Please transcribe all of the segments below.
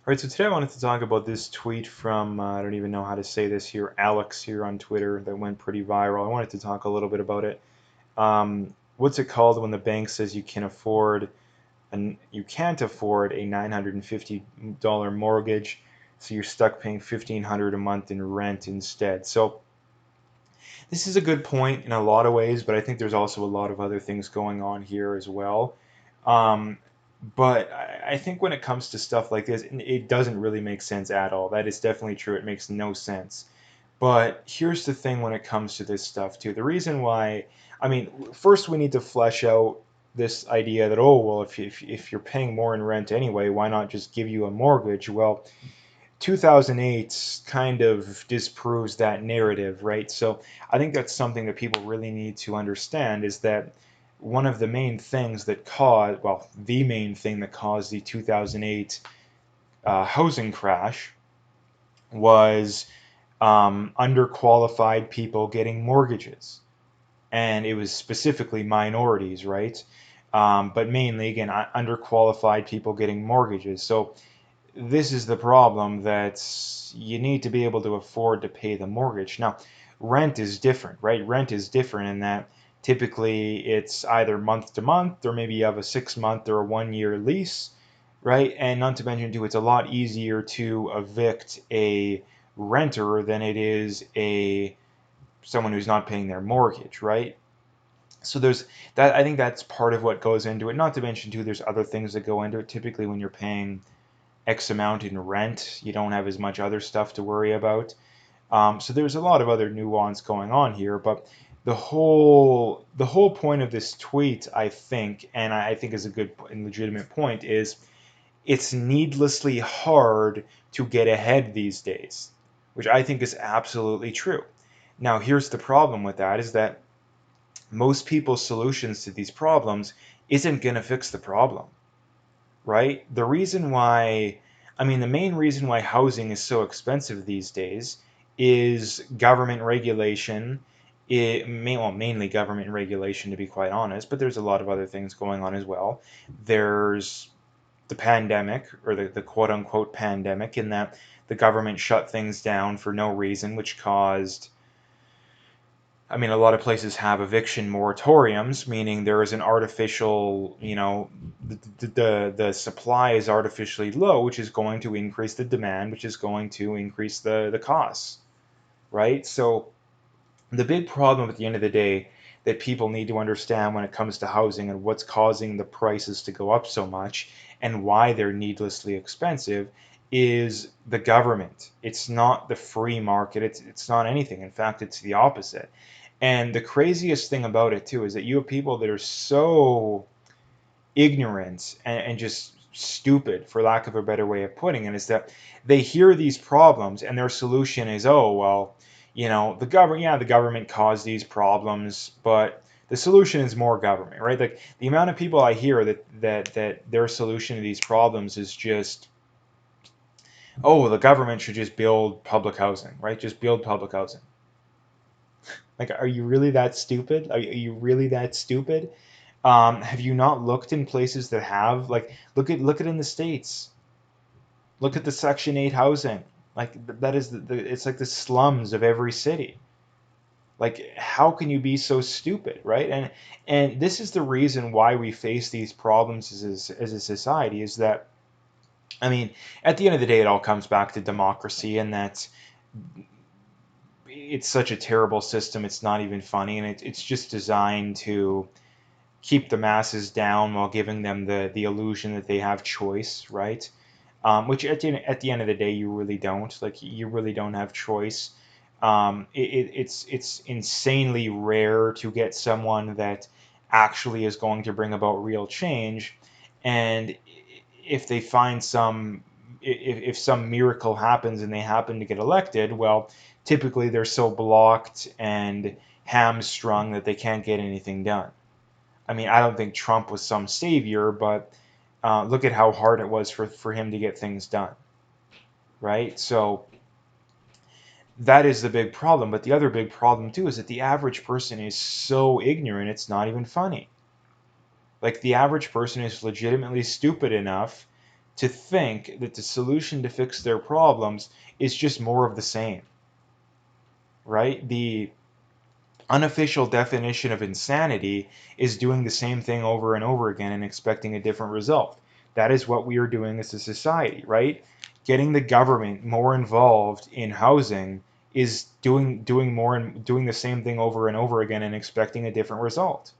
All right, so today I wanted to talk about this tweet from, I don't even know how to say this here, Alex here on Twitter that went pretty viral. I wanted to talk a little bit about it. What's it called when the bank says you can't afford a $950 mortgage, so you're stuck paying $1,500 a month in rent instead. So this is a good point in a lot of ways, but I think there's also a lot of other things going on here as well. Um, but I think when it comes to stuff like this, it doesn't really make sense at all. That is definitely true. It makes no sense. But here's the thing when it comes to this stuff too. The reason why, I mean, first we need to flesh out this idea that, oh, well, if you're paying more in rent anyway, why not just give you a mortgage? Well, 2008 kind of disproves that narrative, right? So I think that's something that people really need to understand is that one of the main things that caused, well, the main thing that caused the 2008 housing crash was underqualified people getting mortgages. And it was specifically minorities, right? But mainly, again, underqualified people getting mortgages. So this is the problem that you need to be able to afford to pay the mortgage. Now, rent is different, right? Rent is different in that typically it's either month to month or maybe you have a 6 month or a 1 year lease, right? And not to mention, too, it's a lot easier to evict a renter than it is a someone who's not paying their mortgage, right? So there's that. I think that's part of what goes into it. Not to mention, too, there's other things that go into it. Typically, when you're paying X amount in rent, you don't have as much other stuff to worry about. So there's a lot of other nuance going on here, but the whole point of this tweet, I think, and I think is a good and legitimate point, is it's needlessly hard to get ahead these days, which I think is absolutely true. Now, here's the problem with that is that most people's solutions to these problems isn't going to fix the problem, right? The reason why, I mean, the main reason why housing is so expensive these days is government regulation. Well, mainly government regulation, to be quite honest, but there's a lot of other things going on as well. There's the pandemic, or the quote unquote pandemic, in that the government shut things down for no reason, which caused, I mean, a lot of places have eviction moratoriums, meaning there is an artificial, the supply is artificially low, which is going to increase the demand, which is going to increase the costs, right? So the big problem at the end of the day that people need to understand when it comes to housing and what's causing the prices to go up so much and why they're needlessly expensive is the government. It's not the free market. It's not anything. In fact, it's the opposite. And the craziest thing about it too is that you have people that are so ignorant and just stupid, for lack of a better way of putting it, is that they hear these problems and their solution is, oh well, the government caused these problems, but the solution is more government, right? Like the amount of people I hear that their solution to these problems is just, oh, well, the government should just build public housing, right? Just build public housing. Like, are you really that stupid? Are you really that stupid? Have you not looked in places that have, like, look at in the states. Look at the Section 8 housing. Like that is it's like the slums of every city. Like, how can you be so stupid, right? And this is the reason why we face these problems as a society is that, I mean, at the end of the day, it all comes back to democracy, and that it's such a terrible system. It's not even funny, and it's just designed to keep the masses down while giving them the illusion that they have choice, right? Which at the end of the day, you really don't. Like, you really don't have choice. It's insanely rare to get someone that actually is going to bring about real change, and if they find if some miracle happens and they happen to get elected, well, typically they're so blocked and hamstrung that they can't get anything done. I mean, I don't think Trump was some savior, but look at how hard it was for him to get things done, right? So that is the big problem. But the other big problem, too, is that the average person is so ignorant, it's not even funny. Like, the average person is legitimately stupid enough to think that the solution to fix their problems is just more of the same, right? The unofficial definition of insanity is doing the same thing over and over again and expecting a different result. That is what we are doing as a society, right? Getting the government more involved in housing is doing more and doing the same thing over and over again and expecting a different result.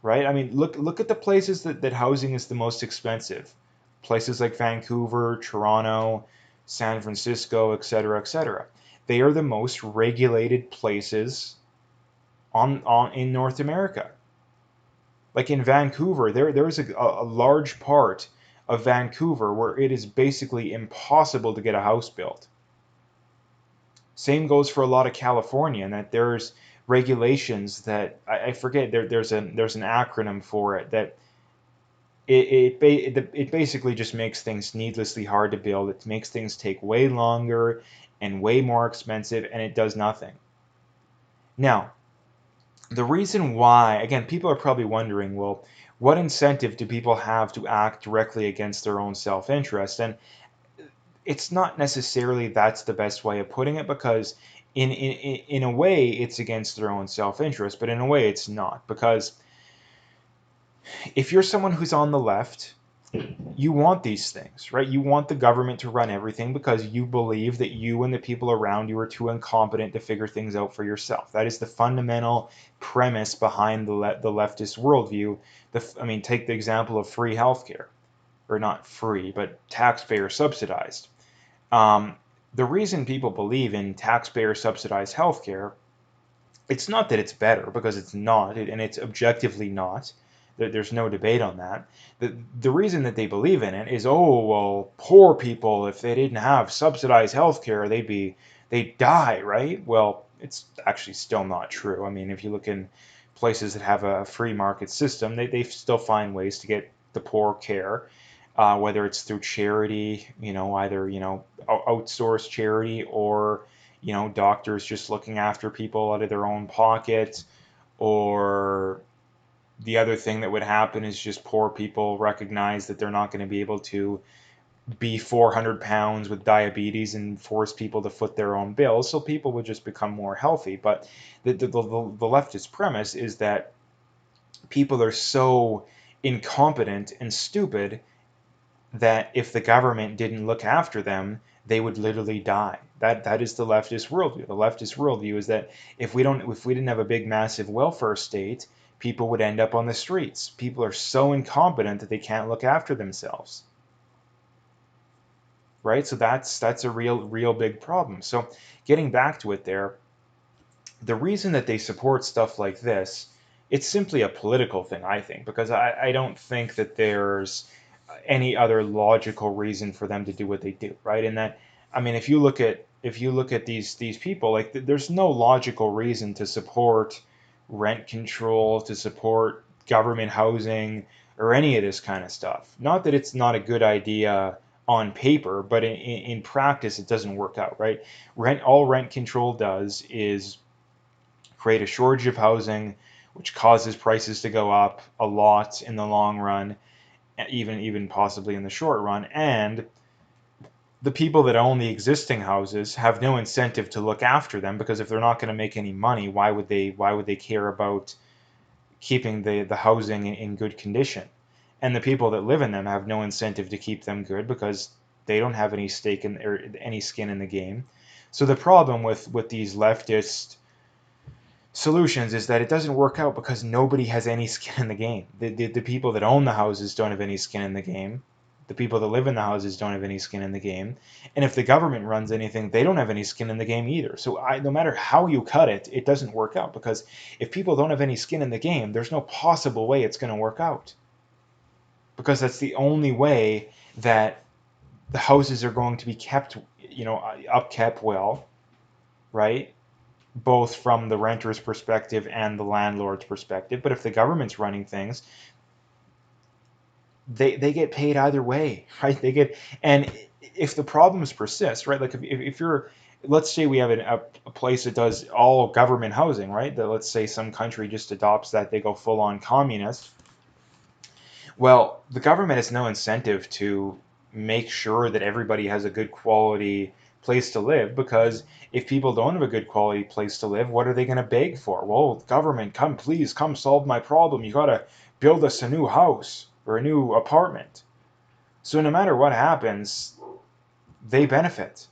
Right? I mean, look at the places that housing is the most expensive. Places like Vancouver, Toronto, San Francisco, etc., etc. They are the most regulated places on in North America. Like in Vancouver, there's a large part of Vancouver where it is basically impossible to get a house built. Same goes for a lot of California, and that there's regulations that I forget there's an acronym for it that it basically just makes things needlessly hard to build. It makes things take way longer and way more expensive, and it does nothing. Now, the reason why, again, people are probably wondering, well, what incentive do people have to act directly against their own self-interest? And it's not necessarily that's the best way of putting it, because in a way it's against their own self-interest, but in a way it's not, because if you're someone who's on the left, you want these things, right? You want the government to run everything because you believe that you and the people around you are too incompetent to figure things out for yourself. That is the fundamental premise behind the leftist worldview. I mean, take the example of free healthcare, or not free, but taxpayer subsidized. Um, the reason people believe in taxpayer subsidized healthcare, it's not that it's better, because it's not, and it's objectively not. There's no debate on that. The reason that they believe in it is, oh, well, poor people, if they didn't have subsidized healthcare, they'd die, right? Well, it's actually still not true. I mean, if you look in places that have a free market system, they still find ways to get the poor care, whether it's through charity, either, outsourced charity, or, doctors just looking after people out of their own pocket, or the other thing that would happen is just poor people recognize that they're not going to be able to be 400 pounds with diabetes and force people to foot their own bills, so people would just become more healthy. But the leftist premise is that people are so incompetent and stupid that if the government didn't look after them, they would literally die. That is the leftist worldview. The leftist worldview is that if we didn't have a big massive welfare state, people would end up on the streets. People are so incompetent that they can't look after themselves. Right? So that's a real big problem. So getting back to it there, the reason that they support stuff like this, it's simply a political thing, I think, because I don't think that there's any other logical reason for them to do what they do, right? And that, I mean, if you look at these people, like there's no logical reason to support rent control, to support government housing, or any of this kind of stuff. Not that it's not a good idea on paper, but in practice it doesn't work out, right? All rent control does is create a shortage of housing, which causes prices to go up a lot in the long run, even possibly in the short run. And the people that own the existing houses have no incentive to look after them, because if they're not going to make any money, why would they care about keeping the housing in good condition? And the people that live in them have no incentive to keep them good, because they don't have any stake in, or any skin in the game. So the problem with these leftist solutions is that it doesn't work out, because nobody has any skin in the game. The people that own the houses don't have any skin in the game. The people that live in the houses don't have any skin in the game. And if the government runs anything, they don't have any skin in the game either. So no matter how you cut it, it doesn't work out, because if people don't have any skin in the game, there's no possible way it's going to work out. Because that's the only way that the houses are going to be kept, upkept well, right? Both from the renter's perspective and the landlord's perspective. But if the government's running things, they get paid either way, right? And if the problems persist, right? Like if you're, let's say we have a place that does all government housing, right? That, let's say some country just adopts that, they go full on communist. Well, the government has no incentive to make sure that everybody has a good quality place to live, because if people don't have a good quality place to live, what are they going to beg for? Well, government, come, please, come solve my problem. You got to build us a new house or a new apartment. So no matter what happens, they benefit,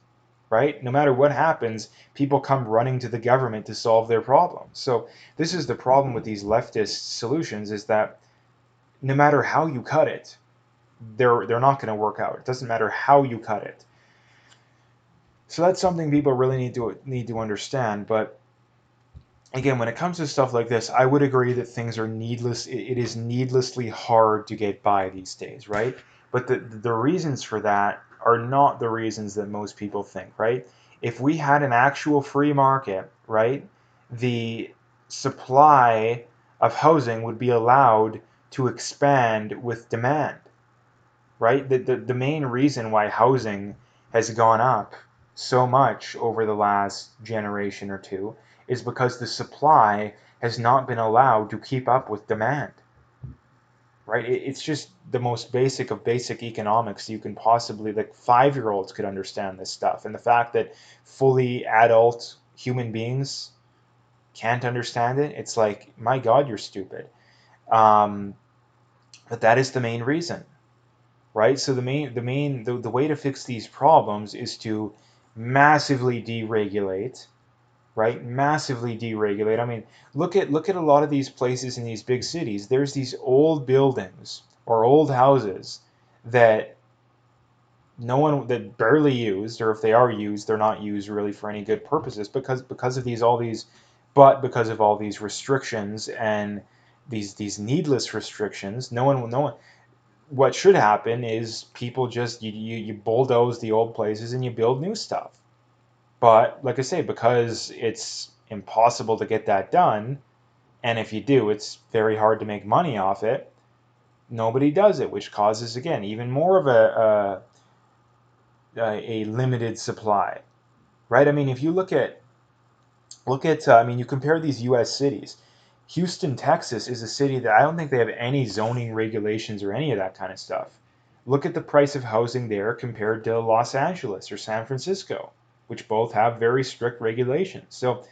right? No matter what happens, people come running to the government to solve their problems. So this is the problem with these leftist solutions, is that no matter how you cut it, they're not going to work out. It doesn't matter how you cut it. So that's something people really need to understand. But again, when it comes to stuff like this, I would agree that things are needless. It is needlessly hard to get by these days, right? But the reasons for that are not the reasons that most people think, right? If we had an actual free market, right, the supply of housing would be allowed to expand with demand, right? The main reason why housing has gone up so much over the last generation or two is because the supply has not been allowed to keep up with demand, right? It's just the most basic of basic economics you can possibly, like 5-year-olds could understand this stuff. And the fact that fully adult human beings can't understand it, it's like, my God, you're stupid. Um, but that is the main reason, right? So the way to fix these problems is to massively deregulate, right? Massively deregulate. I mean, look at a lot of these places in these big cities. There's these old buildings or old houses that no one, that barely used, or if they are used, they're not used really for any good purposes, because of because of all these restrictions and these needless restrictions. No one, what should happen is people just you bulldoze the old places and you build new stuff. But like I say, because it's impossible to get that done, and if you do, it's very hard to make money off it. Nobody does it, which causes again even more of a limited supply, right? I mean, if you look at I mean, you compare these U.S. cities. Houston, Texas is a city that I don't think they have any zoning regulations or any of that kind of stuff. Look at the price of housing there compared to Los Angeles or San Francisco, which both have very strict regulations. So,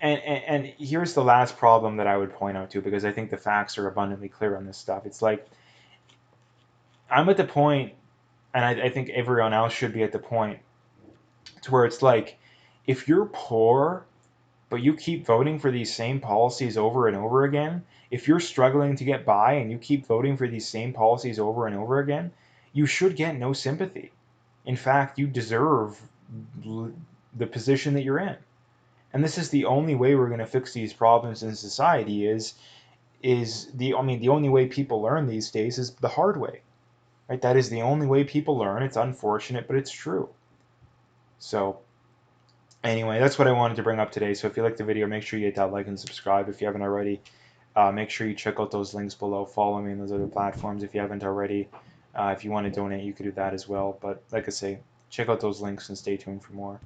and here's the last problem that I would point out too, because I think the facts are abundantly clear on this stuff. It's like, I'm at the point, and I think everyone else should be at the point, to where it's like, if you're poor but you keep voting for these same policies over and over again, if you're struggling to get by and you keep voting for these same policies over and over again, you should get no sympathy. In fact, you deserve the position that you're in. And this is the only way we're going to fix these problems in society, is the I mean the only way people learn these days is the hard way. Right? That is the only way people learn. It's unfortunate, but it's true. So anyway, that's what I wanted to bring up today. So if you liked the video, make sure you hit that like and subscribe if you haven't already. Make sure you check out those links below. Follow me on those other platforms if you haven't already. If you want to donate, you could do that as well. But like I say, check out those links and stay tuned for more.